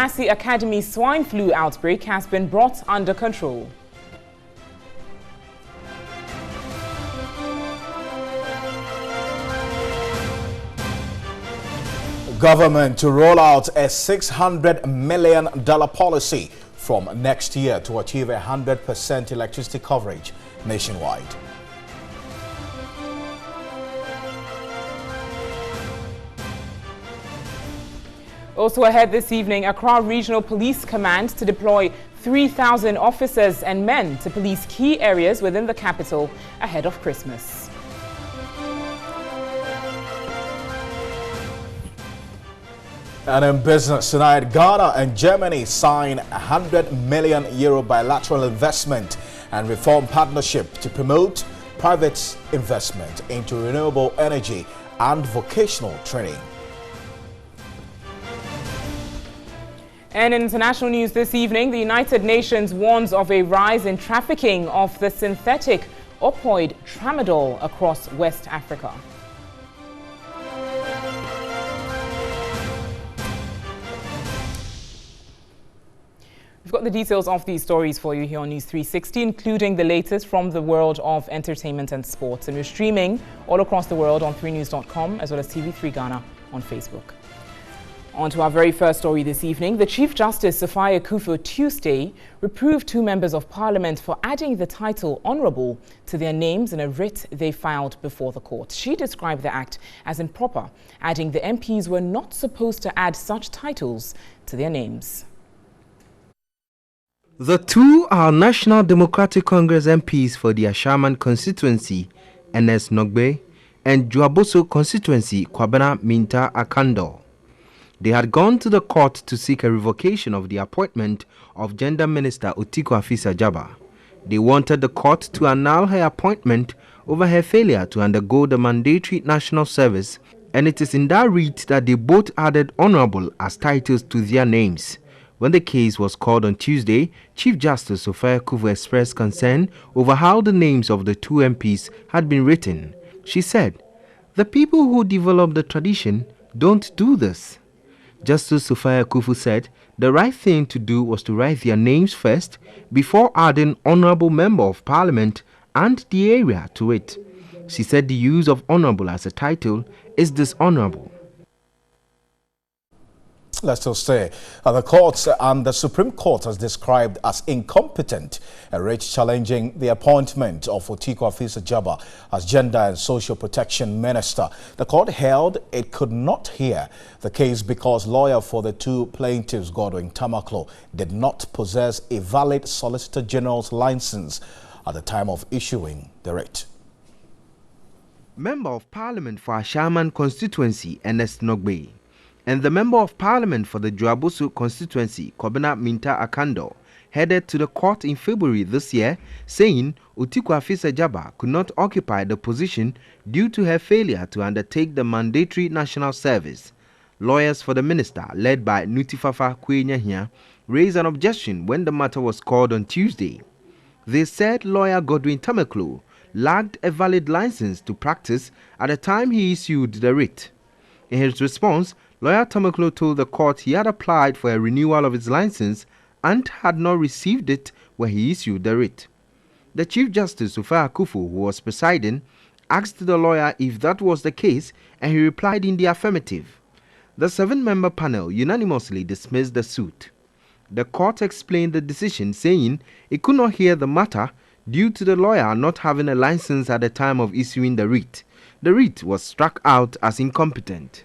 Kumasi Academy swine flu outbreak has been brought under control. Government to roll out a $600 million policy from next year to achieve 100% electricity coverage nationwide. Also ahead this evening, Accra Regional Police Command to deploy 3,000 officers and men to police key areas within the capital ahead of Christmas. And in business tonight, Ghana and Germany sign €100 million bilateral investment and reform partnership to promote private investment into renewable energy and vocational training. And in international news this evening, the United Nations warns of a rise in trafficking of the synthetic opioid tramadol across West Africa. We've got the details of these stories for you here on News 360, including the latest from the world of entertainment and sports. And we're streaming all across the world on 3news.com as well as TV3 Ghana on Facebook. On to our very first story this evening. The Chief Justice, Sophia Akufo, Tuesday reproved two members of Parliament for adding the title Honourable to their names in a writ they filed before the court. She described the act as improper, adding the MPs were not supposed to add such titles to their names. The two are National Democratic Congress MPs for the Ashaman constituency, Ernest Nogbe, and Juaboso constituency, Kwabena Minta Akando. They had gone to the court to seek a revocation of the appointment of Gender Minister Otiko Afisa-Jaba. They wanted the court to annul her appointment over her failure to undergo the mandatory national service, and it is in that writ that they both added Honourable as titles to their names. When the case was called on Tuesday, Chief Justice Sophia Akufo expressed concern over how the names of the two MPs had been written. She said, "The people who developed the tradition don't do this." Justice Sophia Akufo said the right thing to do was to write their names first before adding Honourable Member of Parliament and the area to it. She said the use of Honourable as a title is dishonourable. Let's still stay. The courts and the Supreme Court has described as incompetent a writ challenging the appointment of Otiko Afisa-Jaba as Gender and Social Protection Minister. The court held it could not hear the case because lawyer for the two plaintiffs, Godwin Tamaklo, did not possess a valid Solicitor General's license at the time of issuing the writ. Member of Parliament for Ashaman constituency, Ernest Nogbe, and the Member of Parliament for the Juaboso constituency, Kwabena Minta Akando, headed to the court in February this year, saying Otiko Afisa-Jaba could not occupy the position due to her failure to undertake the mandatory national service. Lawyers for the minister, led by Nutifafa Kwenyahia, raised an objection when the matter was called on Tuesday. They said lawyer Godwin Tamaklo lacked a valid license to practice at the time he issued the writ. In his response, lawyer Tamaklo told the court he had applied for a renewal of his license and had not received it when he issued the writ. The Chief Justice, Sophia Akufo, who was presiding, asked the lawyer if that was the case, and he replied in the affirmative. The 7-member panel unanimously dismissed the suit. The court explained the decision, saying it could not hear the matter due to the lawyer not having a license at the time of issuing the writ. The writ was struck out as incompetent.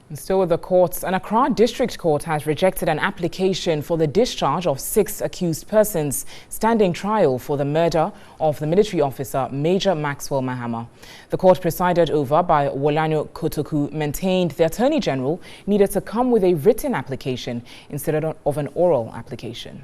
And still with the courts, an Accra District Court has rejected an application for the discharge of 6 accused persons standing trial for the murder of the military officer Major Maxwell Mahama. The court, presided over by Wolanyo Kotoku, maintained the Attorney General needed to come with a written application instead of an oral application.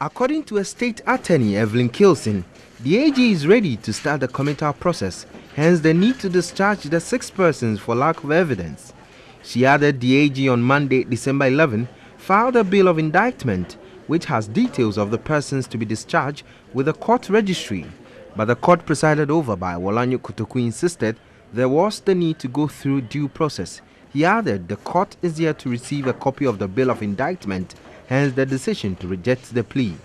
According to a state attorney, Evelyn Kilson, the AG is ready to start the committal process, hence the need to discharge the 6 persons for lack of evidence. She added the AG on Monday, December 11, filed a bill of indictment which has details of the persons to be discharged with the court registry. But the court, presided over by Wolanyo Kotoku, insisted there was the need to go through due process. He added the court is yet to receive a copy of the bill of indictment, hence the decision to reject the plea.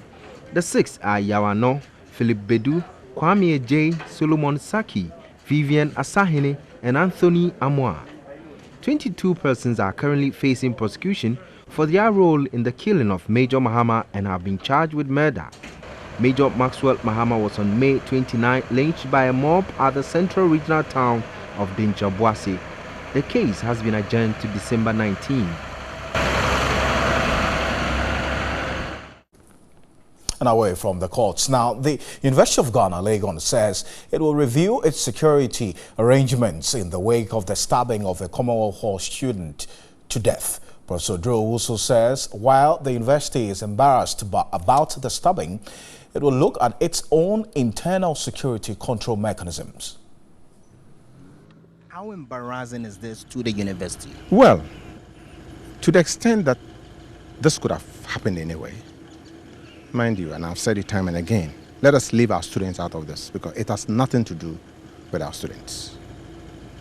The six are Yawano, Philip Bedu, Kwame J, Solomon Saki, Vivian Asahene, and Anthony Amoa. 22 persons are currently facing prosecution for their role in the killing of Major Mahama and have been charged with murder. Major Maxwell Mahama was on May 29 lynched by a mob at the central regional town of Dinchabuasi. The case has been adjourned to December 19. And away from the courts. Now, the University of Ghana, Legon, says it will review its security arrangements in the wake of the stabbing of a Commonwealth Hall student to death. Professor Drew also says while the university is embarrassed about the stabbing, it will look at its own internal security control mechanisms. How embarrassing is this to the university? Well, to the extent that this could have happened anyway. Mind you, and I've said it time and again, let us leave our students out of this because it has nothing to do with our students.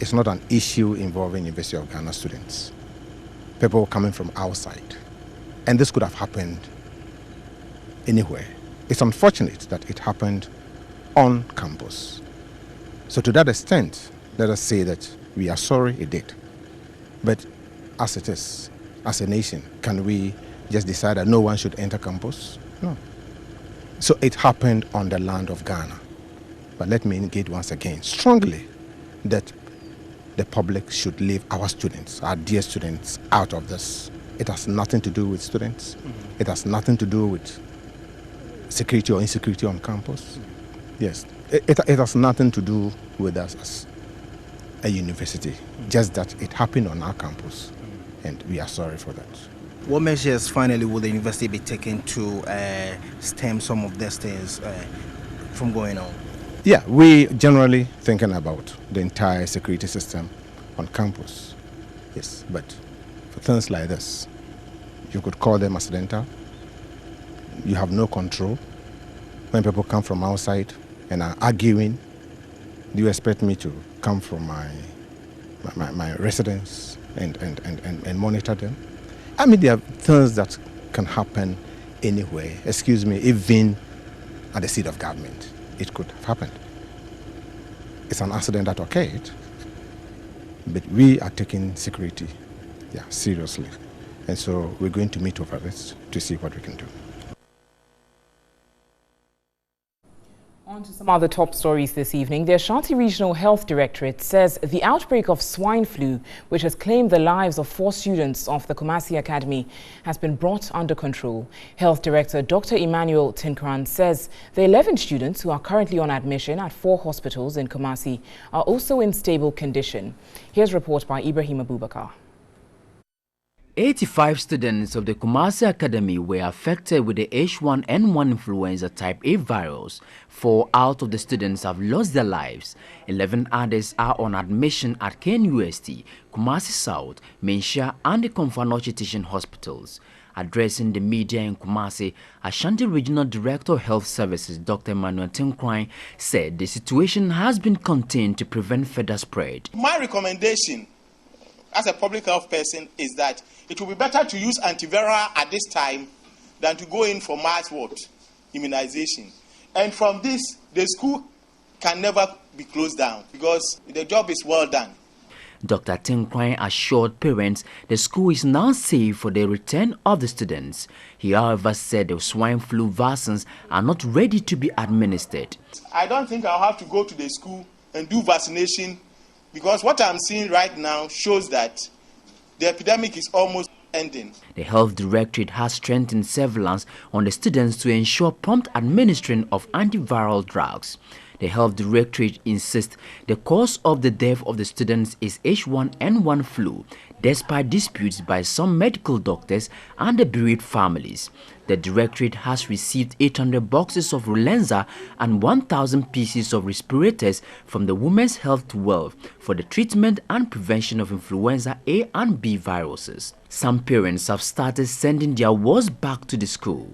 It's not an issue involving University of Ghana students. People coming from outside. And this could have happened anywhere. It's unfortunate that it happened on campus. So to that extent, let us say that we are sorry it did. But as it is, as a nation, can we just decide that no one should enter campus? No. So it happened on the land of Ghana. But let me indicate once again strongly that the public should leave our students, our dear students, out of this. It has nothing to do with students. It has nothing to do with security or insecurity on campus. Yes, it has nothing to do with us as a university, just that it happened on our campus, and we are sorry for that. What measures finally will the university be taking to stem some of these things from going on? Yeah, we generally thinking about the entire security system on campus. Yes, but for things like this, you could call them accidental. You have no control. When people come from outside and are arguing, do you expect me to come from my residence and monitor them? I mean, there are things that can happen anywhere. Excuse me, even at the seat of government, it could have happened. It's an accident that occurred, but we are taking security, seriously. And so we're going to meet over this to see what we can do. On to some other top stories this evening. The Ashanti Regional Health Directorate says the outbreak of swine flu, which has claimed the lives of 4 students of the Kumasi Academy, has been brought under control. Health Director Dr. Emmanuel Tinkran says the 11 students who are currently on admission at 4 hospitals in Kumasi are also in stable condition. Here's a report by Ibrahim Abubakar. 85 students of the Kumasi Academy were affected with the H1N1 influenza type A virus. 4 out of the students have lost their lives. 11 others are on admission at KNUST, Kumasi South, Menchia and the Komfanoche Teaching Hospitals. Addressing the media in Kumasi, Ashanti Regional Director of Health Services Dr. Emmanuel Tinkran said the situation has been contained to prevent further spread. My recommendation as a public health person is that it will be better to use antiviral at this time than to go in for mass immunization. And from this, the school can never be closed down because the job is well done. Dr. Tinkran assured parents the school is now safe for the return of the students. He, however, said the swine flu vaccines are not ready to be administered. I don't think I'll have to go to the school and do vaccination because what I'm seeing right now shows that the epidemic is almost ending. The Health Directorate has strengthened surveillance on the students to ensure prompt administering of antiviral drugs. The Health Directorate insists the cause of the death of the students is H1N1 flu, despite disputes by some medical doctors and the bereaved families. The Directorate has received 800 boxes of Relenza and 1,000 pieces of respirators from the Women's Health Wealth for the treatment and prevention of influenza A and B viruses. Some parents have started sending their wards back to the school.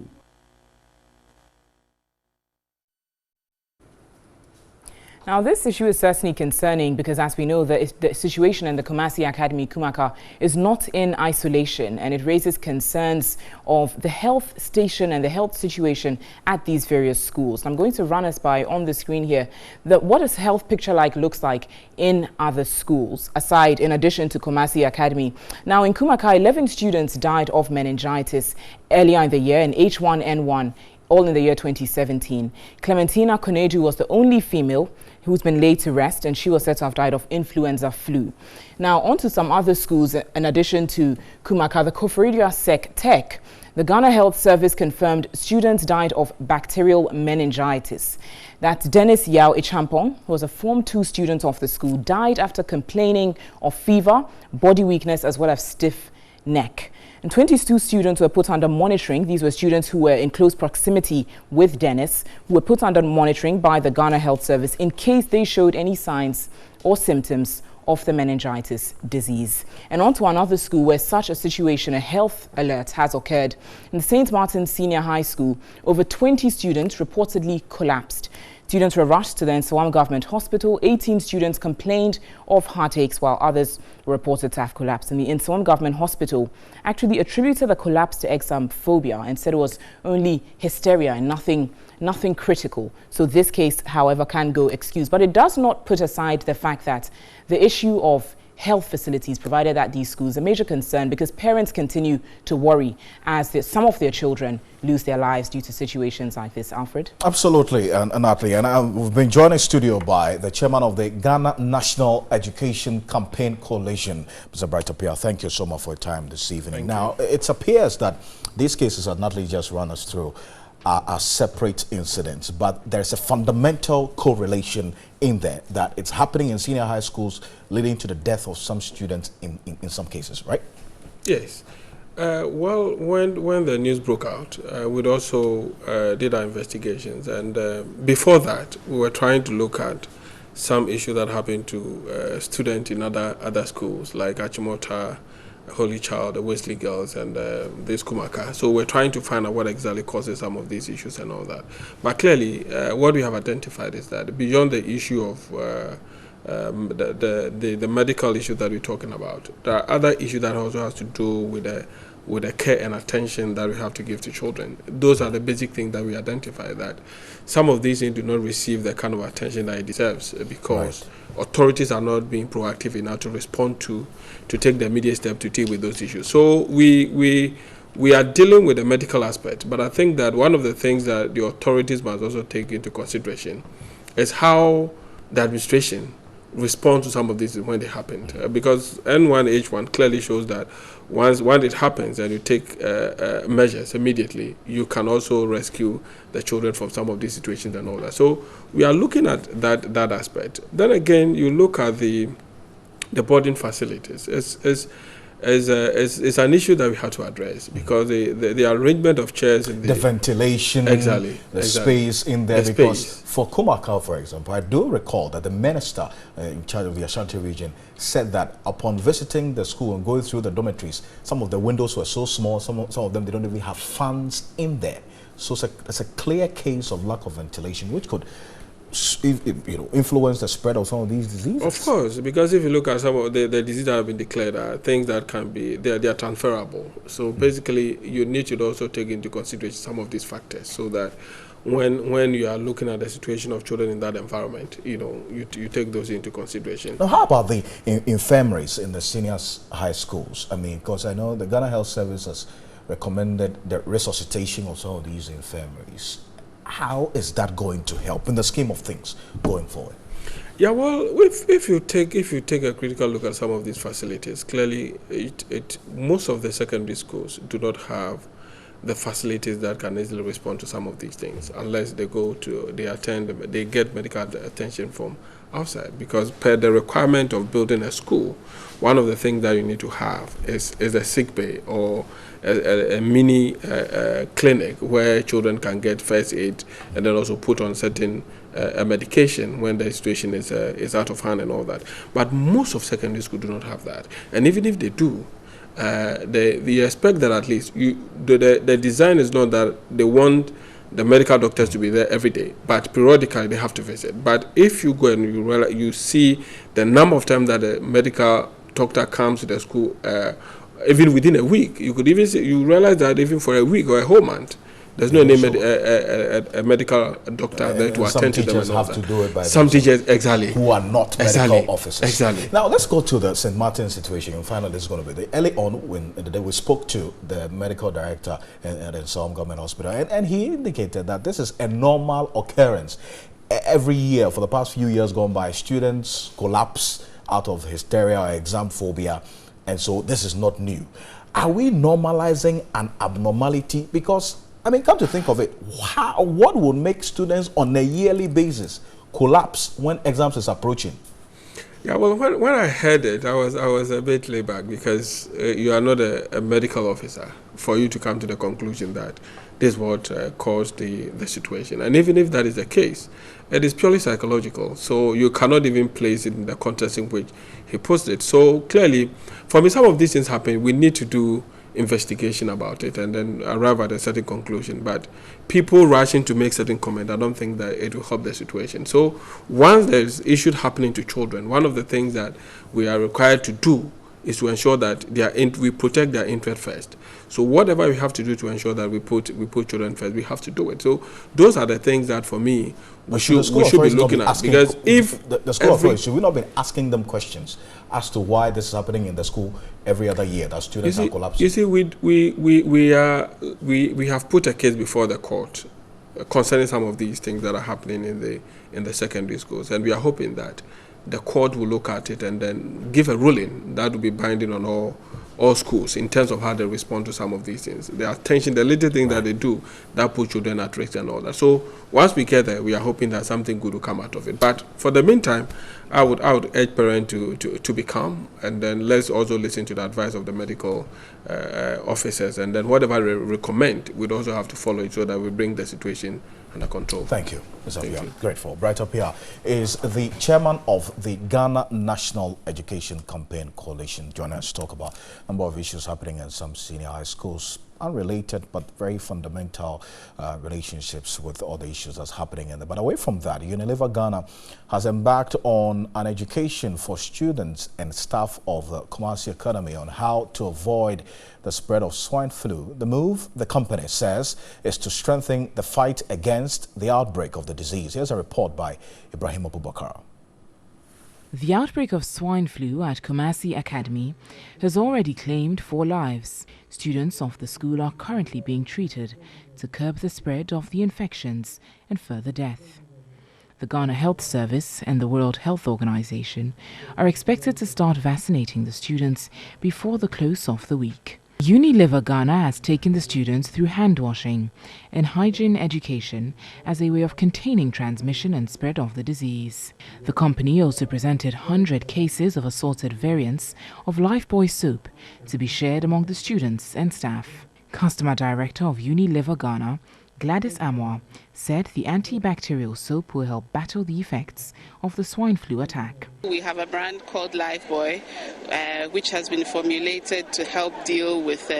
Now, this issue is certainly concerning because, as we know, the situation in the Kumasi Academy, Kumaka, is not in isolation, and it raises concerns of the health station and the health situation at these various schools. I'm going to run us by on the screen here what a health picture looks like in other schools, in addition to Kumasi Academy. Now, in Kumaka, 11 students died of meningitis earlier in the year in H1N1. All in the year 2017. Clementina Konedu was the only female who's been laid to rest, and she was said to have died of influenza flu. Now, on to some other schools. In addition to Kumaka, the Koforidua Sec Tech, the Ghana Health Service confirmed students died of bacterial meningitis. That's Dennis Yao Ichampong, who was a Form 2 student of the school, died after complaining of fever, body weakness, as well as stiff neck. And 22 students were put under monitoring. These were students who were in close proximity with Dennis, who were put under monitoring by the Ghana Health Service in case they showed any signs or symptoms of the meningitis disease. And on to another school where such a situation, a health alert, has occurred. In the St. Martin's Senior High School, over 20 students reportedly collapsed. Students were rushed to the Nsawam Government Hospital. 18 students complained of heartaches, while others were reported to have collapsed. And the Nsawam Government Hospital actually attributed the collapse to exam phobia and said it was only hysteria and nothing critical. So this case, however, can go excused. But it does not put aside the fact that the issue of health facilities provided at these schools a major concern, because parents continue to worry as some of their children lose their lives due to situations like this. Alfred? Absolutely, and Natalie. And we've been joined in studio by the chairman of the Ghana National Education Campaign Coalition, Mr. Brighter Pierre. Thank you so much for your time this evening. Now, it appears that these cases that Natalie just run us through are separate incidents, but there's a fundamental correlation in there that it's happening in senior high schools, leading to the death of some students in some cases, right? Yes. Well, when the news broke out, we also did our investigations, and before that, we were trying to look at some issue that happened to students in other schools like Achimota, Holy Child, the Wesley Girls, and this Kumaka. So we're trying to find out what exactly causes some of these issues and all that. But clearly, what we have identified is that beyond the issue of the medical issue that we're talking about, there are other issues that also has to do with the care and attention that we have to give to children. Those are the basic things that we identify, that some of these things do not receive the kind of attention that it deserves because authorities are not being proactive enough to respond to take the immediate step to deal with those issues. So we are dealing with the medical aspect, but I think that one of the things that the authorities must also take into consideration is how the administration respond to some of these when they happened, because N1 H1 clearly shows that once it happens and you take measures immediately, you can also rescue the children from some of these situations and all that. So we are looking at that aspect. Then again, you look at the boarding facilities. It's an issue that we have to address, because the arrangement of chairs in the ventilation, the space in there. Because for Kumaka, for example, I do recall that the minister in charge of the Ashanti region said that upon visiting the school and going through the dormitories, some of the windows were so small, some of them they don't even have fans in there. So it's a clear case of lack of ventilation, which could influence the spread of some of these diseases. Of course, because if you look at some of the diseases that have been declared, are things that can be, they are transferable. So basically, you need to also take into consideration some of these factors, so that when you are looking at the situation of children in that environment, you take those into consideration. Now, how about the infirmaries in the senior high schools? I mean, because I know the Ghana Health Service has recommended the resuscitation of some of these infirmaries. How is that going to help in the scheme of things going forward? Yeah, well, if you take a critical look at some of these facilities, clearly most of the secondary schools do not have the facilities that can easily respond to some of these things, unless they get medical attention from outside. Because per the requirement of building a school, one of the things that you need to have is a sick bay or a mini clinic where children can get first aid and then also put on certain medication when the situation is out of hand and all that. But most of secondary school do not have that, and even if they do, they expect that at least the design is not that they want the medical doctors to be there every day, but periodically they have to visit. But if you go and you realize, you see the number of times that the medical doctor comes to the school, even within a week, you could even see, you realize that even for a week or a whole month, there's no a medical doctor there to attend to them. Some teachers have to do it by some teachers, exactly, who are not medical officers. Exactly. Now let's go to the St. Martin's situation. And finally, this is going to be early on when the day we spoke to the medical director at some government hospital, and he indicated that this is a normal occurrence every year for the past few years gone by. Students collapse out of hysteria or exam phobia, and so this is not new. Are we normalizing an abnormality? Because I mean, come to think of it, what would make students on a yearly basis collapse when exams is approaching? Yeah, well, when I heard it, I was a bit laid back, because you are not a medical officer for you to come to the conclusion that this is what caused the situation. And even if that is the case, it is purely psychological. So you cannot even place it in the context in which he puts it. So clearly, for me, some of these things happen. We need to do investigation about it and then arrive at a certain conclusion. But people rushing to make certain comment, I don't think that it will help the situation. So once there's issues happening to children, one of the things that we are required to do is to ensure that we protect their interest first. So whatever we have to do to ensure that we put children first, we have to do it. So those are the things that, for me, we should be looking at. Because if the school authorities, should we not be asking them questions as to why this is happening in the school every other year, that students are collapsing? You see, we have put a case before the court concerning some of these things that are happening in the secondary schools, and we are hoping that the court will look at it and then give a ruling that will be binding on all schools in terms of how they respond to some of these things. The attention, the little thing that they do that put children at risk and all that. So once we get there, we are hoping that something good will come out of it. But for the meantime, I would urge parents to be calm, and then let's also listen to the advice of the medical officers, and then whatever they recommend, we'd also have to follow it so that we bring the situation under control. Thank you, Mr. We are grateful. Right up here is the chairman of the Ghana National Education Campaign Coalition, joining us to talk about a number of issues happening in some senior high schools, unrelated but very fundamental relationships with other issues that's happening in there. But away from that, Unilever Ghana has embarked on an education for students and staff of the Kumasi Academy on how to avoid the spread of swine flu. The move, the company says, is to strengthen the fight against the outbreak of the disease. Here's a report by Ibrahim Abubakar. The outbreak of swine flu at Kumasi Academy has already claimed 4 lives. Students of the school are currently being treated to curb the spread of the infections and further death. The Ghana Health Service and the World Health Organization are expected to start vaccinating the students before the close of the week. Unilever Ghana has taken the students through hand washing and hygiene education as a way of containing transmission and spread of the disease. The company also presented 100 cases of assorted variants of Lifebuoy soap to be shared among the students and staff. Customer Director of Unilever Ghana, Gladys Amwa, said the antibacterial soap will help battle the effects of the swine flu attack. We have a brand called Lifebuoy, which has been formulated to help deal with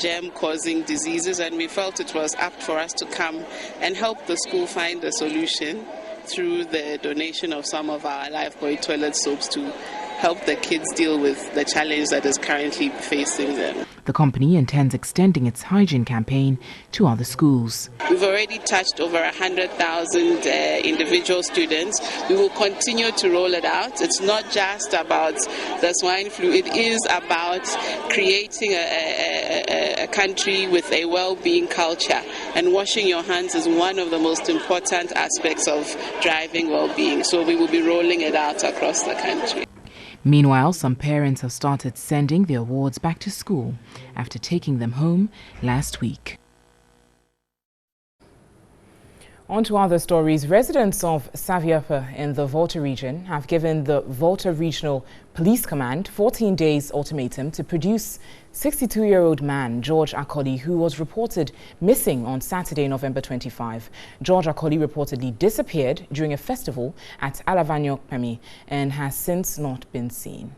germ-causing diseases, and we felt it was apt for us to come and help the school find a solution through the donation of some of our Lifebuoy toilet soaps to help the kids deal with the challenge that is currently facing them. The company intends extending its hygiene campaign to other schools. We've already touched over 100,000 individual students. We will continue to roll it out. It's not just about the swine flu. It is about creating a country with a well-being culture. And washing your hands is one of the most important aspects of driving well-being. So we will be rolling it out across the country. Meanwhile, some parents have started sending their awards back to school after taking them home last week. On to other stories. Residents of Saviapa in the Volta region have given the Volta Regional Police Command 14 days ultimatum to produce 62-year-old man George Akoli, who was reported missing on Saturday, November 25. George Akoli reportedly disappeared during a festival at Alavanyok Pemi and has since not been seen.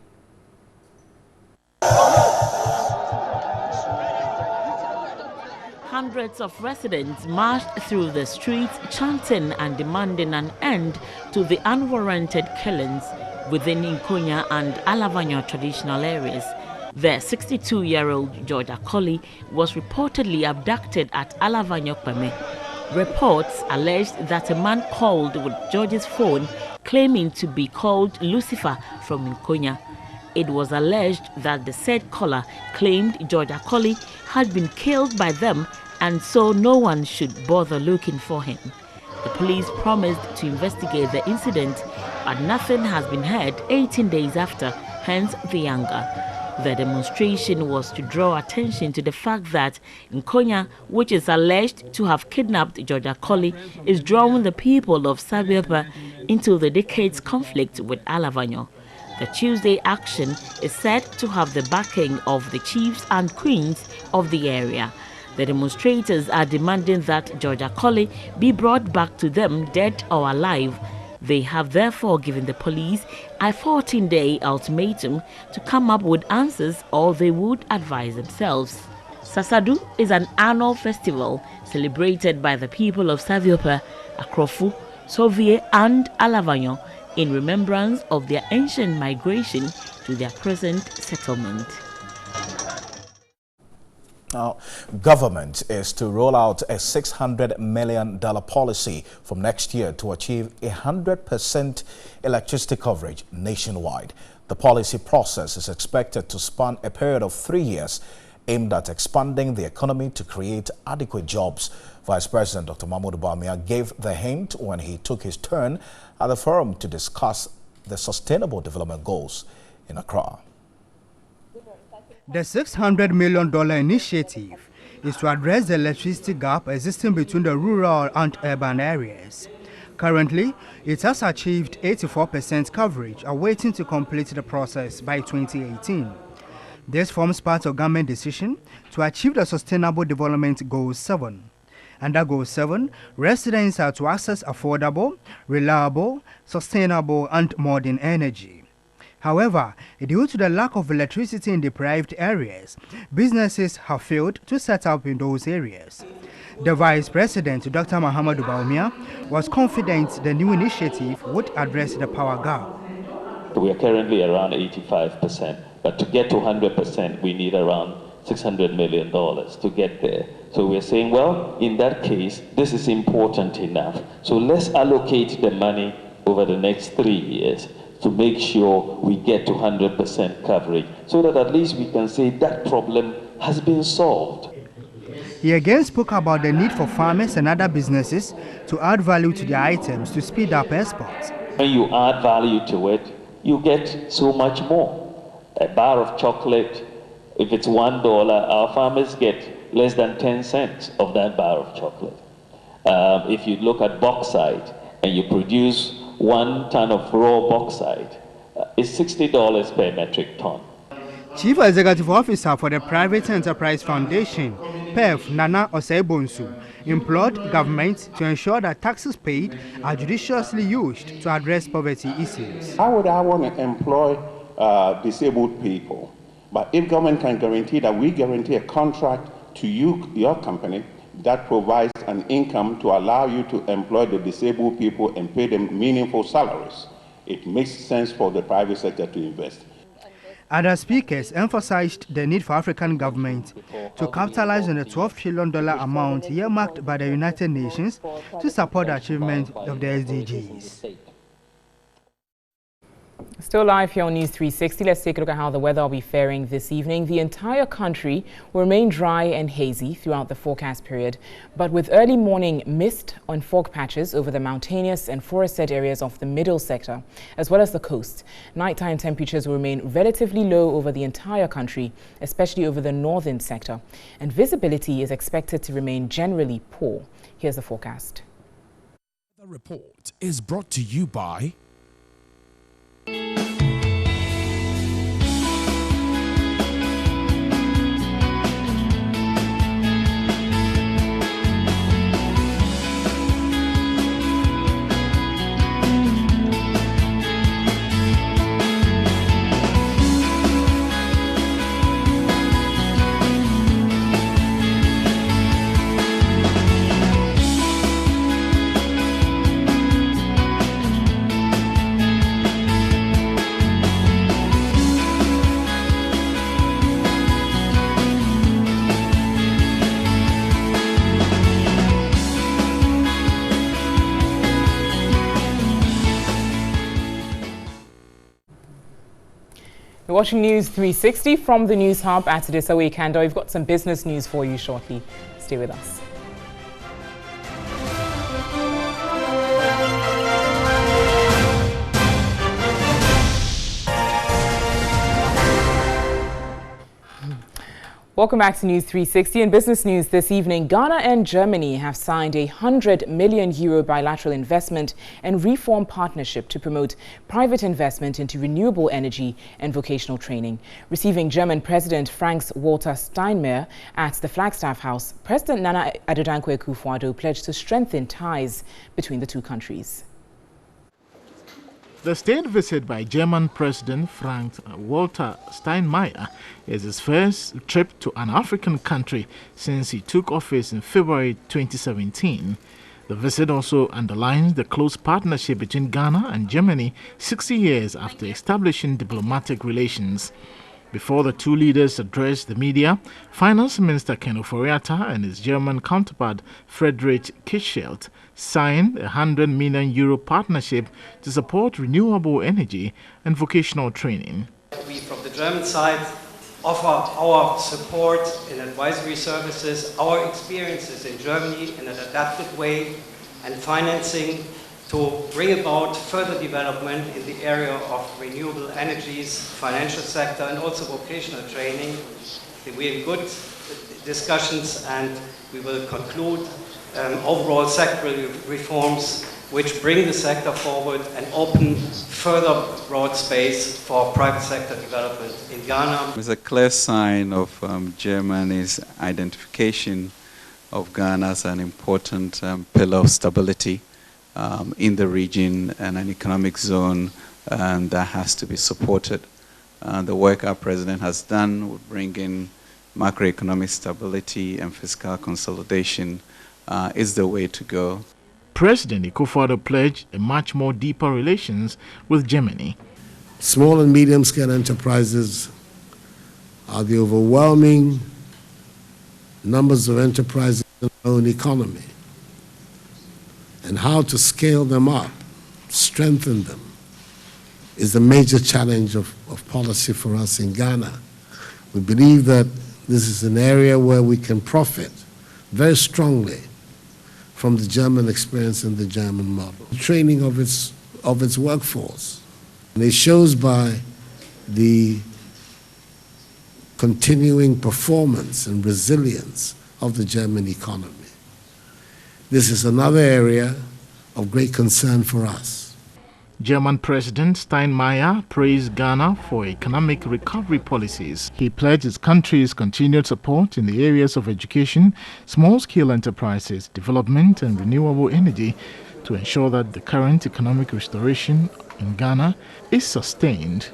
Hundreds of residents marched through the streets chanting and demanding an end to the unwarranted killings within Nkonya and Alavanyo traditional areas. The 62-year-old George Akoli was reportedly abducted at Alavanyo Peme. Reports alleged that a man called with George's phone claiming to be called Lucifer from Nkonya. It was alleged that the said caller claimed George Akoli had been killed by them and so no one should bother looking for him. The police promised to investigate the incident, but nothing has been heard 18 days after, hence the anger. The demonstration was to draw attention to the fact that Nkonya, which is alleged to have kidnapped George Akoli, is drawing the people of Sabiopa into the decades conflict with Alavanyo. The Tuesday action is said to have the backing of the chiefs and queens of the area. The demonstrators are demanding that George Akoli be brought back to them dead or alive. They have therefore given the police a 14-day ultimatum to come up with answers or they would advise themselves. Sasadu is an annual festival celebrated by the people of Saviopa, Akrofu, Sovie and Alavanyo in remembrance of their ancient migration to their present settlement. Now, government is to roll out a $600 million policy from next year to achieve 100% electricity coverage nationwide. The policy process is expected to span a period of 3 years, aimed at expanding the economy to create adequate jobs. Vice President Dr. Mahmoud Bawumia gave the hint when he took his turn at the forum to discuss the Sustainable Development Goals in Accra. The $600 million initiative is to address the electricity gap existing between the rural and urban areas. Currently, it has achieved 84% coverage, awaiting to complete the process by 2018. This forms part of government decision to achieve the Sustainable Development Goal 7. Under Goal 7, residents are to access affordable, reliable, sustainable and modern energy. However, due to the lack of electricity in deprived areas, businesses have failed to set up in those areas. The Vice President, Dr. Mahmoud Bawumia, was confident the new initiative would address the power gap. We are currently around 85%, but to get to 100%, we need around $600 million to get there. So we're saying, well, in that case, this is important enough. So let's allocate the money over the next 3 years to make sure we get to 100% coverage, so that at least we can say that problem has been solved. He again spoke about the need for farmers and other businesses to add value to their items to speed up exports. When you add value to it, you get so much more. A bar of chocolate, if it's $1, our farmers get less than 10 cents of that bar of chocolate. If you look at bauxite and you produce 1 ton of raw bauxite, it's $60 per metric ton. Chief Executive Officer for the Private Enterprise Foundation, PEF, Nana Osei-Bonsu, implored government to ensure that taxes paid are judiciously used to address poverty issues. How would I want to employ disabled people? But if government can guarantee that we guarantee a contract to you, your company, that provides an income to allow you to employ the disabled people and pay them meaningful salaries, it makes sense for the private sector to invest. Other speakers emphasized the need for African government to capitalize on the $12 trillion amount earmarked by the United Nations to support the achievement of the SDGs. Still live here on News 360. Let's take a look at how the weather will be faring this evening. The entire country will remain dry and hazy throughout the forecast period, but with early morning mist on fog patches over the mountainous and forested areas of the middle sector, as well as the coast. Nighttime temperatures will remain relatively low over the entire country, especially over the northern sector, and visibility is expected to remain generally poor. Here's the forecast. The report is brought to you by You're watching News 360 from the News Hub at Adisawe Kando. We've got some business news for you shortly. Stay with us. Welcome back to News 360. In business news this evening, Ghana and Germany have signed a €100 million bilateral investment and reform partnership to promote private investment into renewable energy and vocational training. Receiving German President Frank-Walter Steinmeier at the Flagstaff House, President Nana Addo Akufo-Addo pledged to strengthen ties between the two countries. The state visit by German President Frank-Walter Steinmeier is his first trip to an African country since he took office in February 2017. The visit also underlines the close partnership between Ghana and Germany 60 years after establishing diplomatic relations. Before the two leaders addressed the media, Finance Minister Ken Ofori-Atta and his German counterpart Friedrich Kiesselt signed a €100 million partnership to support renewable energy and vocational training. We, from the German side, offer our support in advisory services, our experiences in Germany in an adapted way, and financing to bring about further development in the area of renewable energies, financial sector, and also vocational training. We're in good discussions, and we will conclude overall sectoral reforms which bring the sector forward and open further broad space for private sector development in Ghana. It's a clear sign of Germany's identification of Ghana as an important pillar of stability in the region and an economic zone that has to be supported. The work our president has done would bring in macroeconomic stability and fiscal consolidation is the way to go. President Akufo-Addo pledged a much more deeper relations with Germany. Small and medium-scale enterprises are the overwhelming numbers of enterprises in our own economy. And how to scale them up, strengthen them, is a major challenge of policy for us in Ghana. We believe that this is an area where we can profit very strongly from the German experience and the German model. Training of its workforce. And it shows by the continuing performance and resilience of the German economy. This is another area of great concern for us. German President Steinmeier praised Ghana for economic recovery policies. He pledged his country's continued support in the areas of education, small-scale enterprises, development and renewable energy to ensure that the current economic restoration in Ghana is sustained.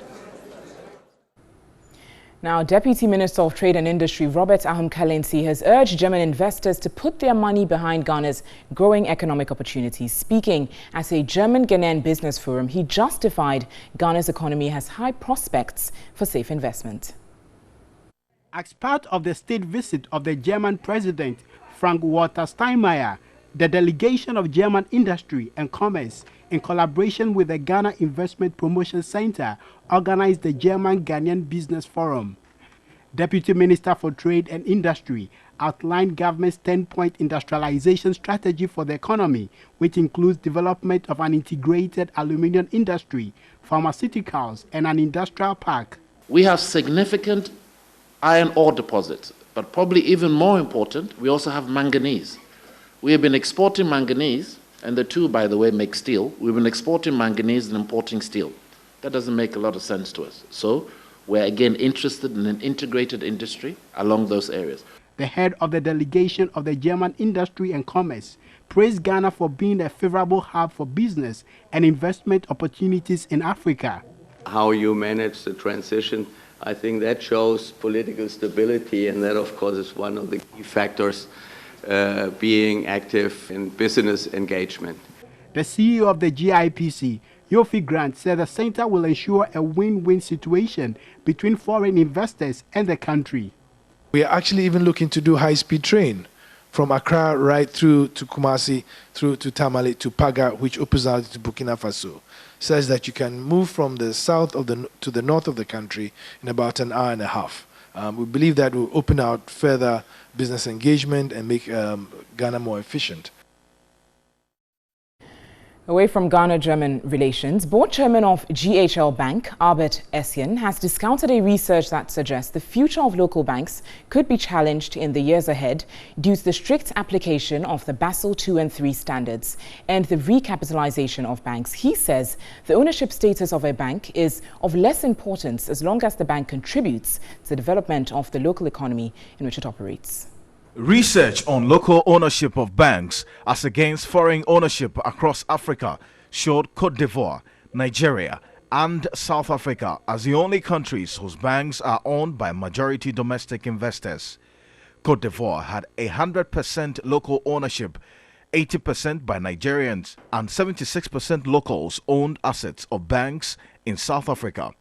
Now, Deputy Minister of Trade and Industry Robert Ahum-Kalensi has urged German investors to put their money behind Ghana's growing economic opportunities. Speaking at a German-Ghanaian business forum, he justified Ghana's economy has high prospects for safe investment. As part of the state visit of the German President Frank-Walter Steinmeier, the delegation of German Industry and Commerce, in collaboration with the Ghana Investment Promotion Center, organized the German-Ghanaian Business Forum. Deputy Minister for Trade and Industry outlined government's 10-point industrialization strategy for the economy, which includes development of an integrated aluminium industry, pharmaceuticals, and an industrial park. We have significant iron ore deposits, but probably even more important, we also have manganese. We have been exporting manganese, and the two, by the way, make steel. We've been exporting manganese and importing steel. That doesn't make a lot of sense to us. So we're again interested in an integrated industry along those areas. The head of the delegation of the German Industry and Commerce praised Ghana for being a favorable hub for business and investment opportunities in Africa. How you manage the transition, I think that shows political stability, and that, of course, is one of the key factors being active in business engagement. The CEO of the GIPC, Yofi Grant, said the center will ensure a win-win situation between foreign investors and the country. We are actually even looking to do high-speed train from Accra right through to Kumasi, through to Tamale, to Paga, which opens out to Burkina Faso. such that you can move from the south of to the north of the country in about an hour and a half. We believe that will open out further business engagement and make Ghana more efficient. Away from Ghana-German relations, board chairman of GHL Bank, Albert Essien, has discounted a research that suggests the future of local banks could be challenged in the years ahead due to the strict application of the Basel II and III standards and the recapitalization of banks. He says the ownership status of a bank is of less importance as long as the bank contributes to the development of the local economy in which it operates. Research on local ownership of banks as against foreign ownership across Africa showed Cote d'Ivoire, Nigeria, and South Africa as the only countries whose banks are owned by majority domestic investors. Cote d'Ivoire had 100% local ownership, 80% by Nigerians, and 76% locals owned assets of banks in South Africa.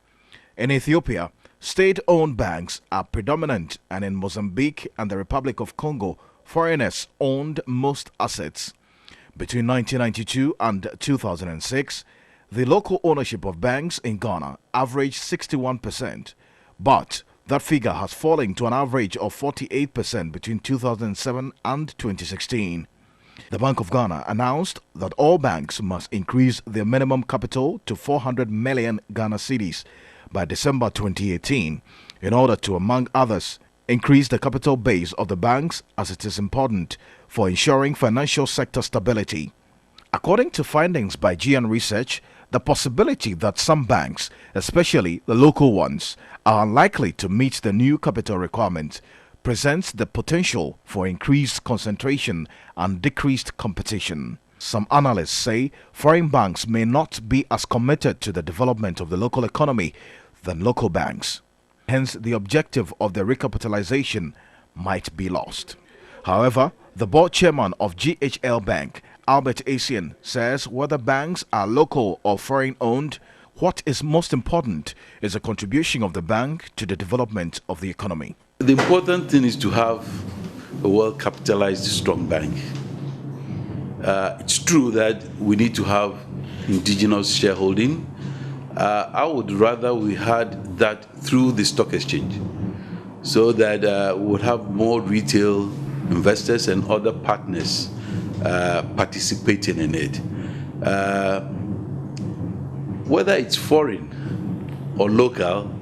In Ethiopia, state-owned banks are predominant, and in Mozambique and the Republic of Congo, foreigners owned most assets. Between 1992 and 2006, the local ownership of banks in Ghana averaged 61%, but that figure has fallen to an average of 48% between 2007 and 2016. The Bank of Ghana announced that all banks must increase their minimum capital to 400 million Ghana cedis by December 2018 in order to, among others, increase the capital base of the banks, as it is important for ensuring financial sector stability. According to findings by GN Research, the possibility that some banks, especially the local ones, are unlikely to meet the new capital requirements presents the potential for increased concentration and decreased competition. Some analysts say foreign banks may not be as committed to the development of the local economy than local banks. Hence, the objective of the recapitalization might be lost. However, the board chairman of GHL Bank, Albert Essien, says whether banks are local or foreign-owned, what is most important is the contribution of the bank to the development of the economy. The important thing is to have a well-capitalized, strong bank. It's true that we need to have indigenous shareholding. I would rather we had that through the stock exchange, so that we would have more retail investors and other partners participating in it. Whether it's foreign or local,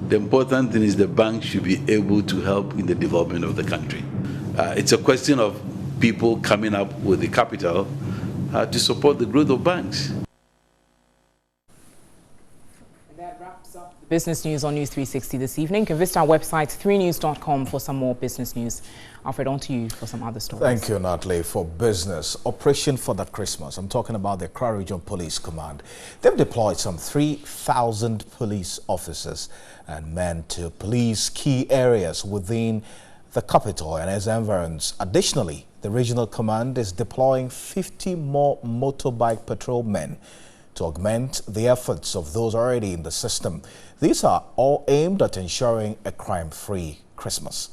the important thing is the bank should be able to help in the development of the country. It's a question of people coming up with the capital to support the growth of banks. That wraps up the business news on News 360 this evening. You can visit our website 3news.com for some more business news. Alfred, on to you for some other stories. Thank you, Natalie. For business, Operation Father Christmas. I'm talking about the Accra Region Police Command. They've deployed some 3,000 police officers and men to police key areas within the capital and its environs. Additionally, the regional command is deploying 50 more motorbike patrolmen to augment the efforts of those already in the system. These are all aimed at ensuring a crime-free Christmas.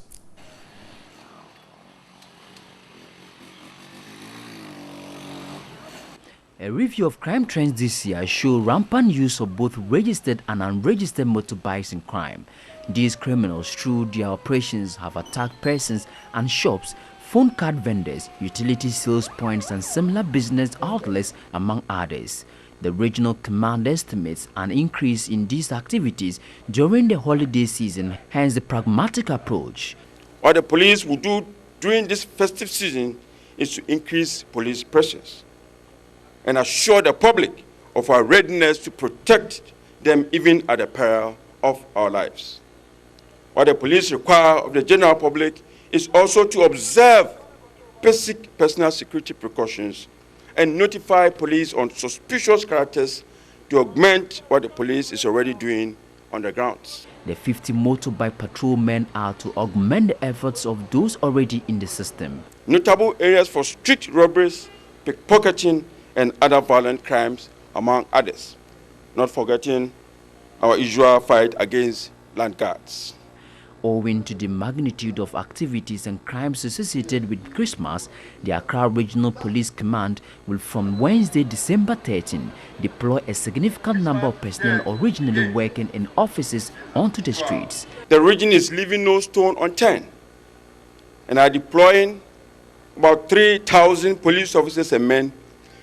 A review of crime trends this year show rampant use of both registered and unregistered motorbikes in crime. These criminals, through their operations, have attacked persons and shops, phone card vendors, utility sales points, and similar business outlets, among others. The regional command estimates an increase in these activities during the holiday season, hence the pragmatic approach. What the police will do during this festive season is to increase police presence and assure the public of our readiness to protect them even at the peril of our lives. What the police require of the general public is also to observe basic personal security precautions and notify police on suspicious characters to augment what the police is already doing on the grounds. The 50 motorbike patrolmen are to augment the efforts of those already in the system. Notable areas for street robberies, pickpocketing, and other violent crimes, among others. Not forgetting our usual fight against land guards. owing to the magnitude of activities and crimes associated with Christmas, the Accra Regional Police Command will from Wednesday, December 13, deploy a significant number of personnel originally working in offices onto the streets. The region is leaving no stone unturned and are deploying about 3,000 police officers and men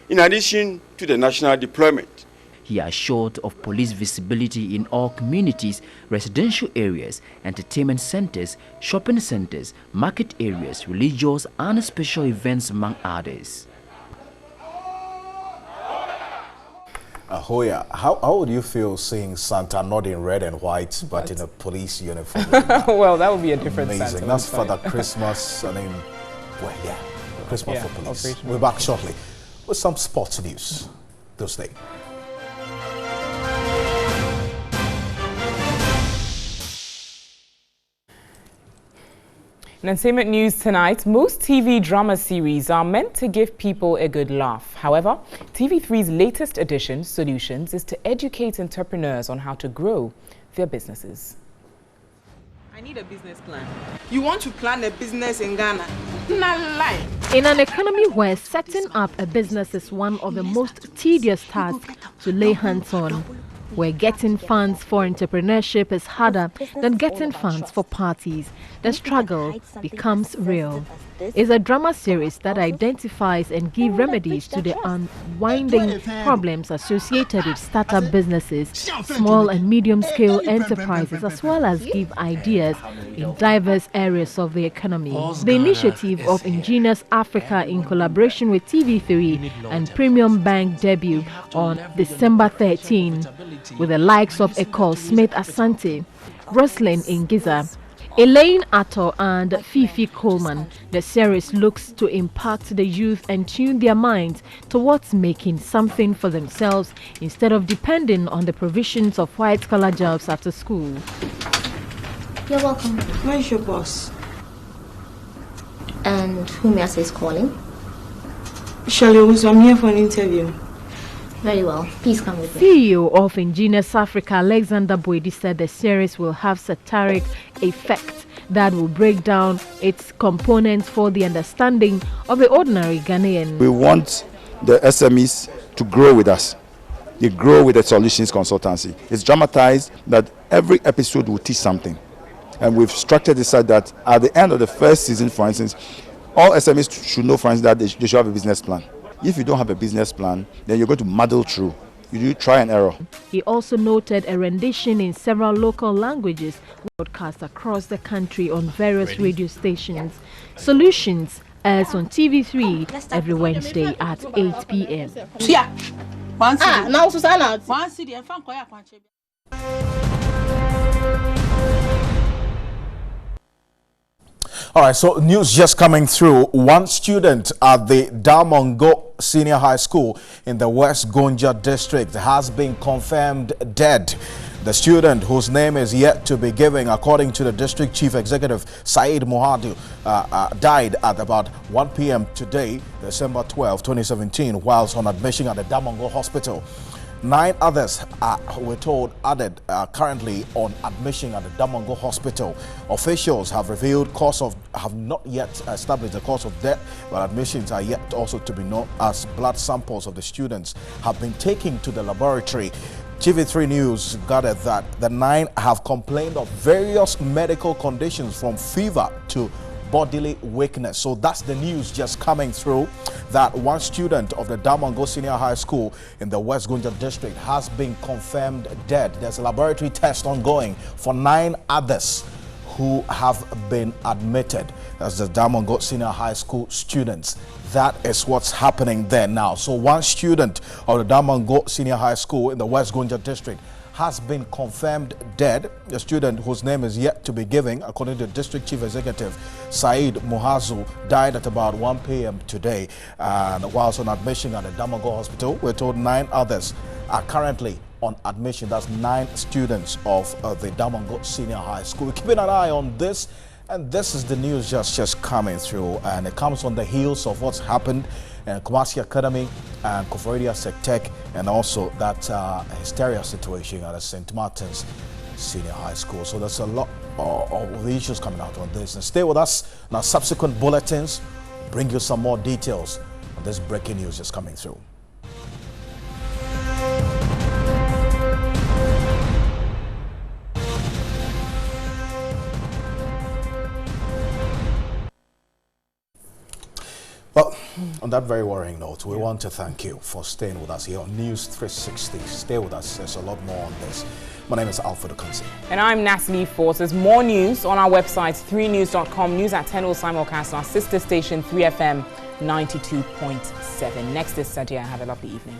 in addition to the national deployment. He assured of police visibility in all communities, residential areas, entertainment centers, shopping centers, market areas, religious and special events, among others. Ahoya, how would you feel seeing Santa not in red and white, but in a police uniform? Well, that would be a different Amazing. Santa. That's for the Christmas, well, yeah, Christmas for police. We're back shortly with some sports news. Do stay. In entertainment news tonight, most TV drama series are meant to give people a good laugh. However, TV3's latest edition, Solutions, is to educate entrepreneurs on how to grow their businesses. I need a business plan. You want to plan a business in Ghana? Not lie. In an economy where setting up a business is one of the most tedious tasks to lay hands on, where getting funds for entrepreneurship is harder than getting funds for parties, the struggle becomes real. It's a drama series that identifies and gives remedies to the unwinding problems associated with startup businesses, small and medium-scale enterprises, as well as give ideas in diverse areas of the economy. The initiative of Ingenious Africa in collaboration with TV3 and Premium Bank debut on December 13 with the likes of Ecole Smith Asante, Roslyn Ingiza, Elaine Atto and Fifi Coleman. The series looks to impact the youth and tune their minds towards making something for themselves instead of depending on the provisions of white-collar jobs after school. You're welcome. Where's your boss? And who may I say is calling? Shirley, I'm here for an interview. Very well. Please come with me. CEO of Ingenious Africa, Alexander Boedi, said the series will have satiric effect that will break down its components for the understanding of the ordinary Ghanaian. We want the SMEs to grow with us. They grow with the solutions consultancy. It's dramatized that every episode will teach something. And we've structured this so that at the end of the first season, for instance, all SMEs should know, for instance, that they should have a business plan. If you don't have a business plan, then you're going to muddle through. You do try and error. He also noted a rendition in several local languages broadcast across the country on various radio stations. Solutions airs on TV3 every Wednesday at 8 p.m. Now Susanna. All right, so news just coming through. One student at the Damongo Senior High School in the West Gonja district has been confirmed dead. The student, whose name is yet to be given, according to the district chief executive, Said Mohadu, died at about 1 p.m. today, December 12, 2017, whilst on admission at the Damongo Hospital. 9 others we're told added currently on admission at the Damongo Hospital. Officials have revealed have not yet established the cause of death, but admissions are yet also to be known, as blood samples of the students have been taken to the laboratory. TV3 News gathered that the 9 have complained of various medical conditions, from fever to bodily weakness. So that's the news just coming through, that one student of the Damongo Senior High School in the West Gonja district has been confirmed dead. There's a laboratory test ongoing for 9 others who have been admitted as the Damongo Senior High School students. That is what's happening there now. So one student of the Damongo Senior High School in the West Gonja district has been confirmed dead. The student, whose name is yet to be given, according to the district chief executive, Said Muhazu, died at about 1 p.m. today. And whilst on admission at the Damongo Hospital, we're told 9 others are currently on admission. That's 9 students of the Damongo Senior High School. We're keeping an eye on this, and this is the news just coming through, and it comes on the heels of what's happened in Kumasi Academy and Koforidua Sectec, and also that hysteria situation at the St. Martin's Senior High School. So there's a lot of the issues coming out on this. And stay with us. Now, subsequent bulletins bring you some more details on this breaking news is coming through. Well, on that very worrying note, we want to thank you for staying with us here on News 360. Stay with us. There's a lot more on this. My name is Alfred Okansi. And I'm Natalie Force. There's more news on our website, 3news.com. News at 10 will simulcast on our sister station, 3FM 92.7. Next is Sadia. Have a lovely evening.